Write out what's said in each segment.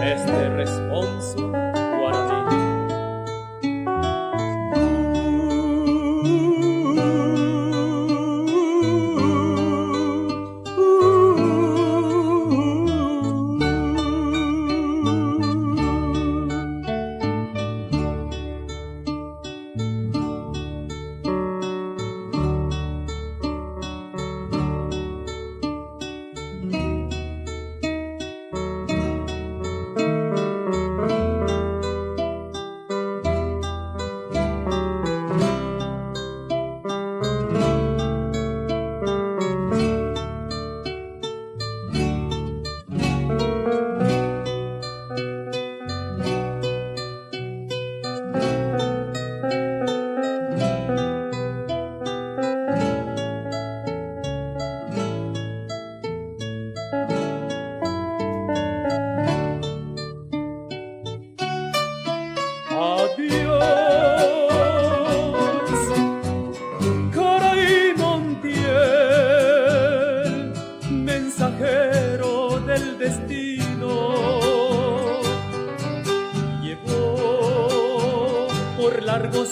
este responso guaraní.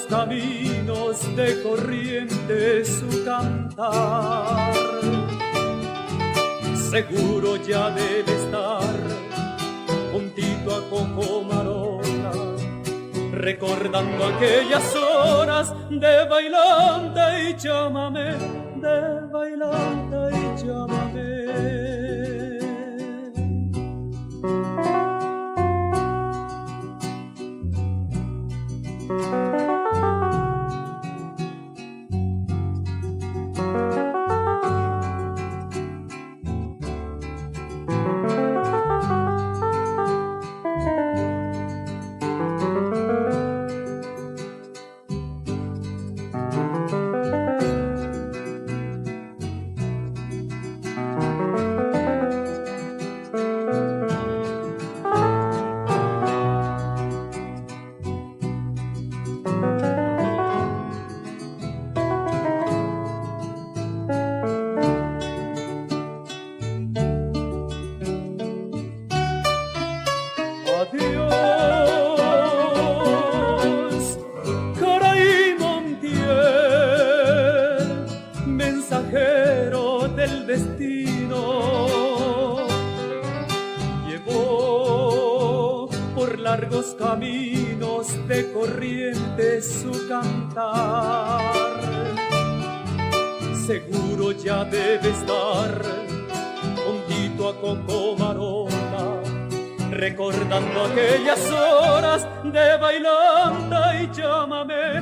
Caminos de corriente su cantar, seguro ya debe estar juntito a Cocomarola, recordando aquellas horas de bailante y chamamé, de bailante y chamamé. Adiós, Caray Montiel, mensajero del destino. Llevó por largos caminos de corriente su cantar. Seguro ya debe estar juntito a Cocomarola, recordando aquellas horas de bailanta y chamamé,